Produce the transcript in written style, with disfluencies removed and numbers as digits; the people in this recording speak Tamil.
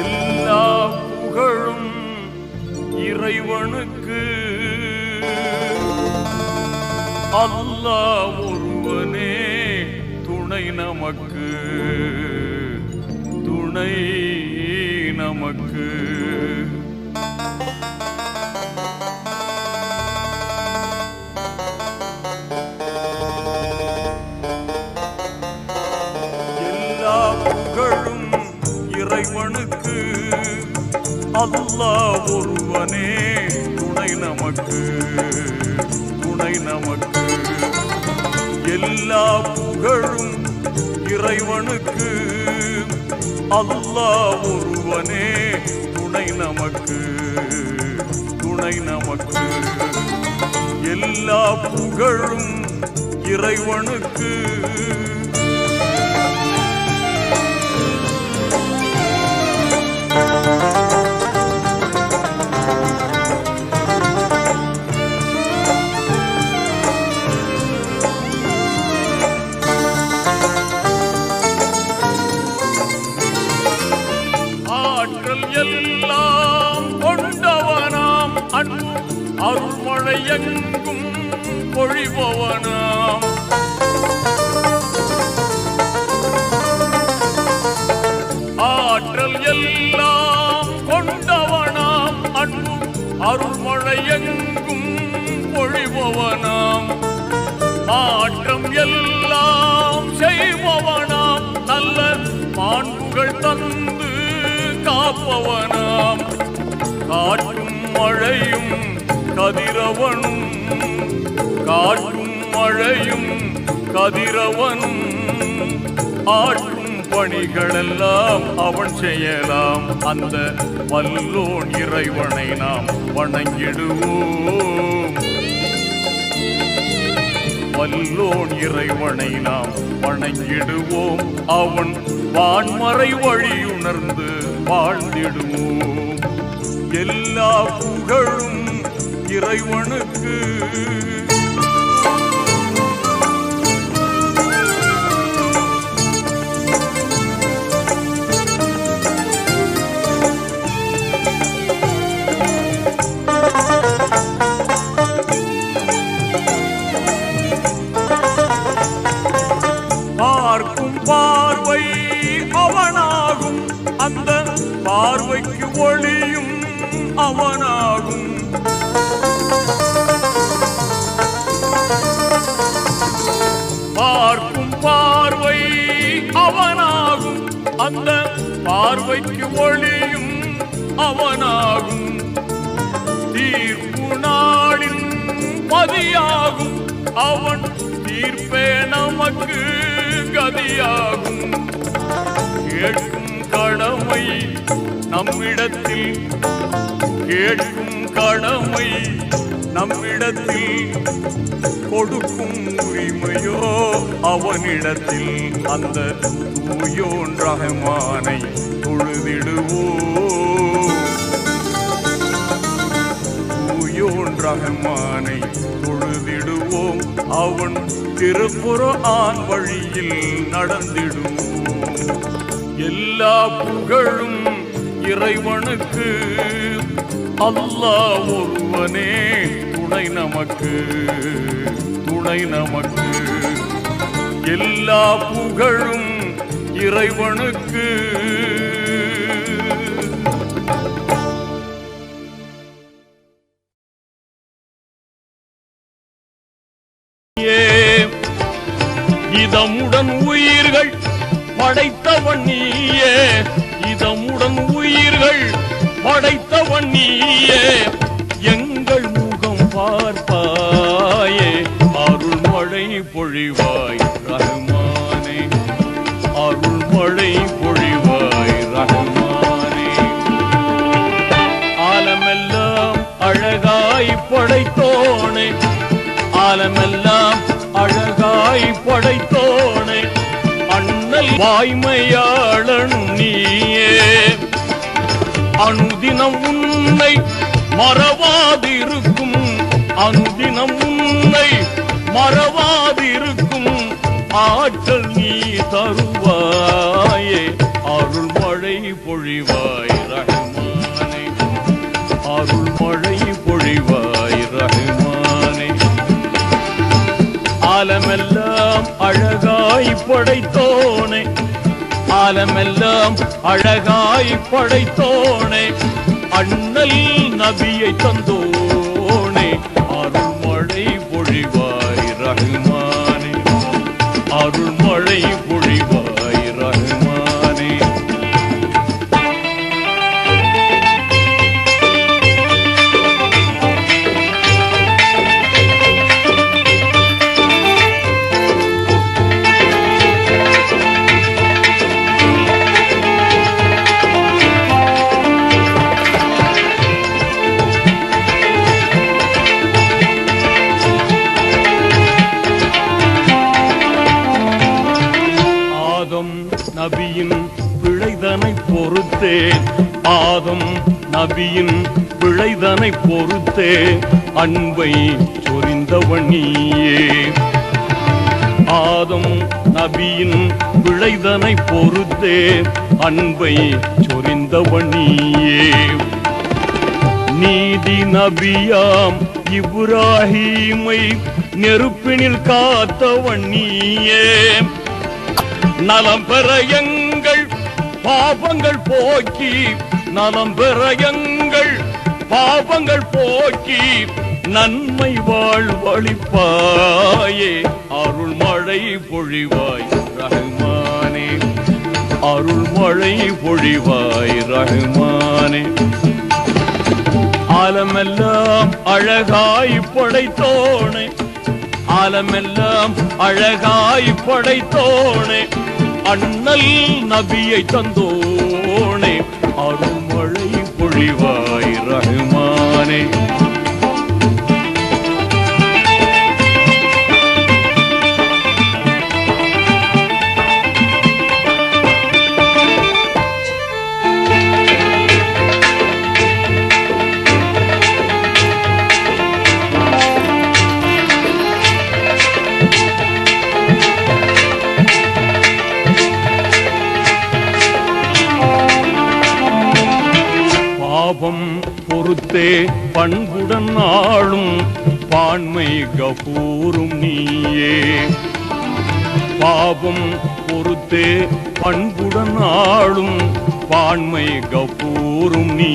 எல்லா புகழும் இறைவனுக்கு, அல்லாஹ் ஒருவனே துணை நமக்கு, துணை நமக்கு. எல்லா புகழும் இறைவனுக்கு, அல்லாஹ் ஒருவனே துணை நமக்கு, துணை நமக்கு. எல்லா புகழும் இறைவனுக்கு, அல்லாஹ் ஒருவனே துணை நமக்கு, துணை நமக்கு. எல்லா புகழும் இறைவனுக்கு. எல்லாம் கொண்டவனாம் அன்பு அருள்மழை எங்கும் பொழிபவனாம். ஆற்றல் எல்லாம் கொண்டவனாம் அன்பு அருள்மழை எங்கும் பொழிபவனாம். மாற்றம் எல்லாம் செய்பவனாம் நல்ல மாண்புகள் தந்து காப்பவனாம். காற்றும் மழையும் கதிரவனும், காற்றும் மழையும் கதிரவனும், ஆற்றும் பணிகளெல்லாம் அவன் செய்யலாம். அந்த வல்லோன் இறைவனை நாம் வணங்கிடுவோம், வல்லோன் இறைவனை நாம் வணங்கிடுவோம். அவன் வான்மறை வழியுணர்ந்து வாழ்ந்திடுவோம். எல்லா புகழும் இறைவனுக்கு. பார்க்கும் பார்வை அவனாகும், அந்த பார்வைக்கு ஒளியும் அவனாகும். பார்க்கும் பார்வை அவனாகும், அந்த பார்வைக்கு ஒளியும் அவனாகும். தீர்ப்பு நாளின் பதியாகும், அவன் தீர்ப்பே நமக்கு கதியாகும். கேட்கும் கடமை நம்மிடத்தில், கேட்கும் கடமை நம்மிடத்தில், கொடுக்கும் உரிமையோ அவனிடத்தில். அந்த தூயோன் ரஹ்மானை தொழுதிடுவோம், தூயோன் ரஹ்மானை தொழுதிடுவோம். அவன் திருக்குர்ஆன் வழியில் நடந்திடுவோம். எல்லா புகழும் இறைவனுக்கு, அல்லாஹ் ஒருவனே துணை நமக்கு, துணை நமக்கு. எல்லா புகழும் இறைவனுக்கு. இதமுடன் உயிர்கள் படைத்தவன் நீயே, இதமுடன் உயிர்கள் படைத்தவன் நீயே. எங்கள் முகம் பார்ப்பாயே, அருள்மழை பொழிவாய் ரஹ்மானே, அருள்மழை பொழிவாய் ரஹ்மானே. ஆலமெல்லாம் அழகாய் படைத்தோனே, ஆலமெல்லாம் அழகாய் படைத்தோனே. அண்ணல் வாய்மையாளன் நீயே, அனுதினம் உன்னை மறவாதிருக்கும், அனுதினம் உன்னை மறவாதிருக்கும் ஆற்றல் நீ தருவாயே. பொழிவாய் ரஹ்மானே, அருள் மழை பொழிவாய் ரஹ்மானே. ஆலமெல்லாம் அழகாய் படைத்தோனே, ஆலமெல்லாம் அழகாய் படைத்தோனே, அண்ணல் நபியை தந்தோனே, அருள் மழை பொழிவாய் ரஹ்மானே, அருள் மழை பொழிவாய் ரஹ்மானே. நபியின் பிழைதனை பொறுத்தே, ஆதம் நபியின் பிழைதனை பொறுத்தே, அன்பை சொரிந்தவன் நீயே. ஆதம் நபியின் பிழைதனை பொறுத்தே, அன்பை சொரிந்தவன் நீயே. நீதி நபியாம் இப்ராஹீமை நெருப்பினில் காத்தவன் நீயே. நலம் பெற எங்கள் பாபங்கள் போக்கி, நலம் பெற எங்கள் பாபங்கள் போக்கி, நன்மை வாழ்வளிப்பாயே, அருள் மழை பொழிவாய் ரஹ்மானே, அருள் மழை பொழிவாய் ரஹ்மானே. ஆலமெல்லாம் அழகாய் படைத்தோனே, ஆலமெல்லாம் அழகாய் படைத்தோனே, அண்ணல் நபியை தந்தோனே, அருள் மழை பொழிவாய் ரஹ்மானே. பாவம் பொறுத்தே பண்புடன் ஆளும் பான்மை கபூரும் நீயே. பாவம் பொறுத்தே பண்புடன் ஆளும் பான்மை கபூரும் நீ.